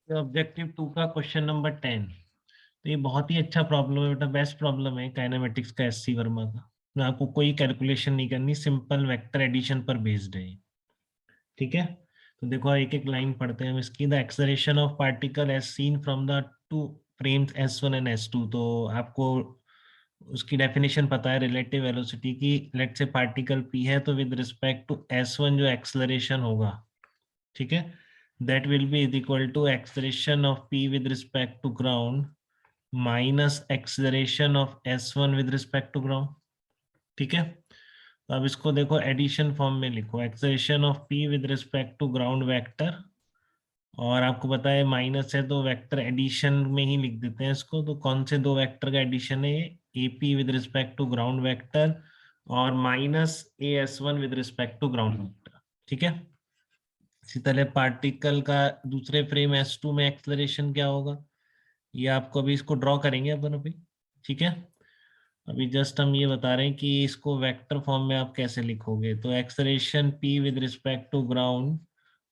Objective 2 का question number 10। तो ये बहुत ही अच्छा प्रॉब्लम है बेटा, बेस्ट प्रॉब्लम है काइनेमेटिक्स का एससी वर्मा का। मैं आपको कोई कैलकुलेशन नहीं करनी, सिंपल वेक्टर एडिशन पर बेस्ड है। ठीक है, तो देखो एक एक लाइन पढ़ते हैं हम इसकी। The acceleration of particle as seen from the two frames S1 and S2। तो आपको उसकी डेफिनेशन पता है रिलेटिव वेलोसिटी की। लेट से पार्टिकल P है, तो विद रिस्पेक्ट टू S1 जो एक्सेलरेशन होगा, ठीक है, that will be is equal to acceleration of P with respect to ground minus acceleration of S1 with respect to ground। ठीक है, तो अब इसको देखो एडिशन फॉर्म में लिखो, acceleration of P with respect to ground vector, और आपको पता है माइनस है तो वेक्टर एडिशन में ही लिख देते हैं इसको। तो कौन से दो वेक्टर का एडिशन है? AP with respect to ground vector और minus AS1 with respect to ground vector. ठीक है, इसी तरह पार्टिकल का दूसरे फ्रेम S2 में एक्सेलरेशन क्या होगा, ये आपको अभी इसको ड्रॉ करेंगे अपन अभी। ठीक है, अभी जस्ट हम ये बता रहे हैं कि इसको वेक्टर फॉर्म में आप कैसे लिखोगे। तो acceleration P with respect to ground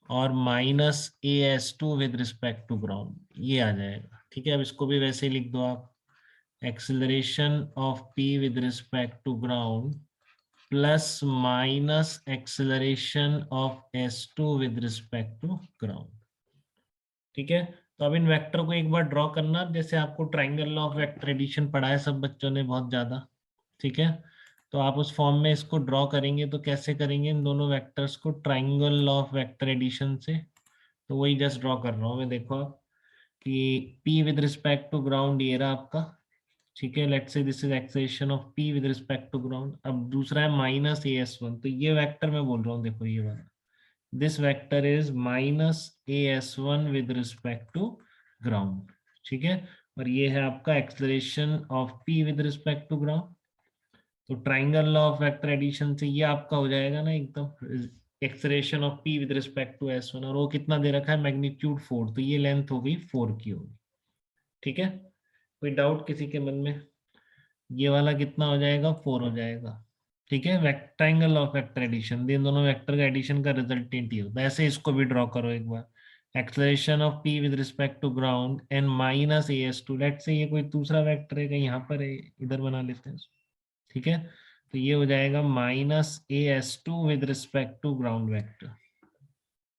और minus AS2 with respect to ground, ये आ जाएगा। ठीक है, अब इसको भी वैसे ही लिख दो आप, acceleration of P with respect to ground plus minus acceleration of S2 with respect to ground. ठीक है, तो अब इन वेक्टर को एक बार ड्रॉ करना, जैसे आपको triangle law of vector addition पढ़ा है सब बच्चों ने बहुत ज्यादा। ठीक है, तो आप उस फॉर्म में इसको ड्रॉ करेंगे तो कैसे करेंगे इन दोनों वेक्टर्स को? Triangle law of vector addition से। तो वही जस्ट ड्रॉ कर रहा हूँ मैं। देखो आप कि P with respect to ground ये रहा आपका। ठीक है, let's say this is acceleration of P with respect to ground. अब दूसरा है माइनस AS1, तो ये वेक्टर मैं बोल रहा हूँ, देखो ये वाला, this vector is minus AS1 with respect to ground। ठीक है, और ये है आपका acceleration of P with respect to ground। तो triangle law of vector addition से ये आपका हो जाएगा ना एकदम, acceleration of P with respect to S1, और वो कितना दे रखा है? मैग्नीट्यूड 4, तो ये लेंथ हो गई 4 की होगी। ठीक है, कोई डाउट किसी के मन में? ये वाला कितना हो जाएगा? 4 हो जाएगा। ठीक है, रेक्टेंगल ऑफ वेक्टर एडिशन, इन दोनों वेक्टर का एडिशन का रिजल्टेंट ही होता है। ऐसे इसको भी ड्रॉ करो एक बार, acceleration of P with respect to ground and minus AS2। Let say ये कोई दूसरा वेक्टर है, कहीं यहाँ पर है, इधर बना लेते हैं इसको। ठीक है, तो ये हो जाएगा minus AS2 with respect to ground vector.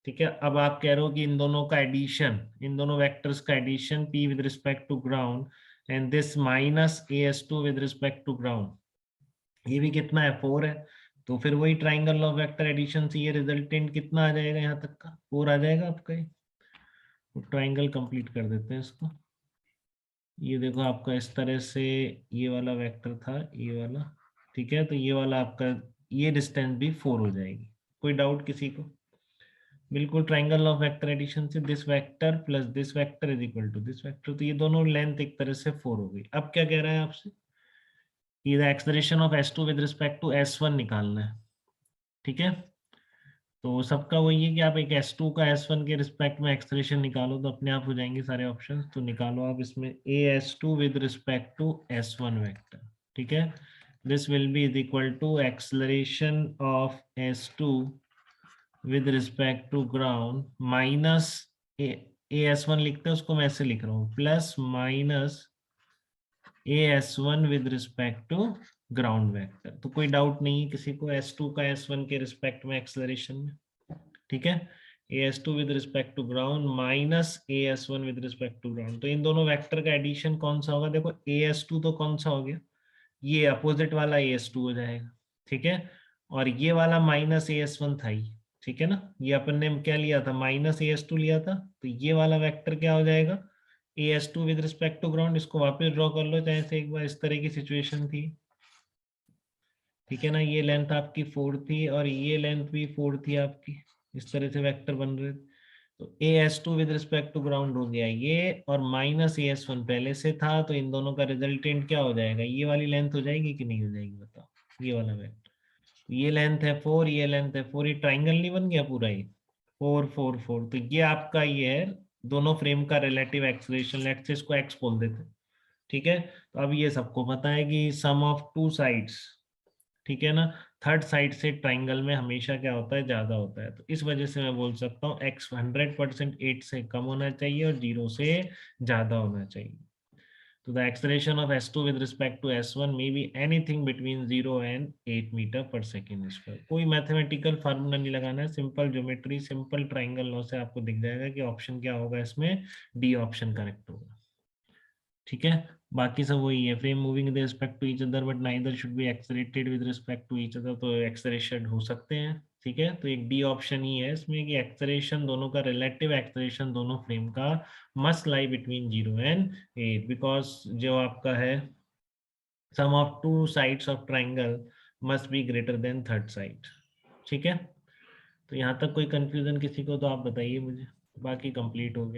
ठीक है, अब आप कह रहे हो कि इन दोनों का एडिशन, इन दोनों वेक्टर्स का addition P with respect to ground and this minus AS2 with respect to ground, ये भी कितना है? 4 है। तो फिर वही ट्राइंगल ऑफ वेक्टर एडिशन से ये रिजल्टेंट कितना आ जाएगा? यहाँ तक का 4 आ जाएगा आपका। ये तो ट्राइंगल कंप्लीट कर देते हैं इसको। ये देखो आपका इस तरह से ये वाला वेक्टर था, ये वाला। ठीक है, तो ये वाला आपका, ये डिस्टेंस भी 4 हो जाएगी। कोई डाउट किसी को? बिल्कुल, ट्राइंगल ऑफ वेक्टर एडिशन से this vector plus this vector is equal to this vector, तो ये दोनों लेंथ एक तरह से 4 हो गई। अब क्या कह रहा है आपसे? ये acceleration of S2 with respect to S1 निकालना है। ठीक है, तो सबका वही है कि आप एक S2 का S1 के रिस्पेक्ट में एक्सेलरेशन निकालो तो अपने आप हो जाएंगे सारे ऑप्शंस। तो निकालो आप इसमें AS2 with respect to S1 vector. ठीक है, this will be is equal to acceleration of S2 with respect to ground minus AS1 लिखते हैं उसको मैं ऐसे लिख रहा हूँ, plus minus AS1 with respect to ground vector. तो कोई डाउट नहीं है किसी को S2 का S1 के रिस्पेक्ट में एक्सेलरेशन में? ठीक है, AS2 with respect to ground minus AS1 with respect to ground. तो इन दोनों वेक्टर का एडिशन कौन सा होगा? देखो AS2 तो कौन सा हो गया? ये अपोजिट वाला AS2 हो जाएगा। ठीक है, और ये वाला माइनस AS1 था ही। ठीक है ना, ये अपन ने क्या लिया था? माइनस AS2 लिया था। तो ये वाला वेक्टर क्या हो जाएगा? AS2 with respect to ground. इसको वापस ड्रॉ कर लो चाहे से एक बार, इस तरह की सिचुएशन थी। ठीक है ना, ये लेंथ आपकी 4 थी और ये लेंथ भी 4 थी आपकी, इस तरह से वेक्टर बन रहे थे। तो AS2 with respect to ground हो गया ये, और माइनस AS1 पहले से था, तो इन दोनों का रिजल्टेंट क्या हो जाएगा? ये वाली लेंथ हो जाएगी कि नहीं हो जाएगी बताओ? ये वाला वेक्टर, तो ये लेंथ है 4, ये लेंथ है 4, ये ट्राइंगल नहीं बन गया पूरा ये? 4 4 4, तो ये आपका ये है दोनों फ्रेम का रिलेटिव एक्सेलरेशन। लेट्स से इसको x बोल देते हैं। ठीक है, तो अब ये सबको पता है कि सम ऑफ टू साइड्स, ठीक है ना, थर्ड साइड से ट्राइंगल में हमेशा क्या होता है, ज्यादा होता है। तो इस वजह से मैं बोल सकता हूँ x 100% 8 से कम होना चाहिए और 0 से ज्यादा होना चाहिए। तो the acceleration of s2 with respect to s1 may be anything between 0 and 8 metre per second square. कोई मैथमेटिकल फार्मूला नहीं लगाना है, simple geometry, simple triangle law से आपको दिख जाएगा कि ऑप्शन क्या होगा इसमें, डी ऑप्शन करेक्ट होगा। ठीक है, बाकी सब वही है, frame moving with respect to each other but neither should be accelerated with respect to each other, तो एक्सेलरेशन हो सकते हैं। ठीक है, तो एक डी ऑप्शन ही है इसमें कि एक्सेलरेशन दोनों का, रिलेटिव एक्सेलरेशन दोनों फ्रेम का must lie between 0 and 8, because जो आपका है sum of two sides of triangle must be greater than third side. ठीक है, तो यहाँ तक कोई कंफ्यूजन किसी को तो आप बताइए मुझे, बाकी कंप्लीट हो गया।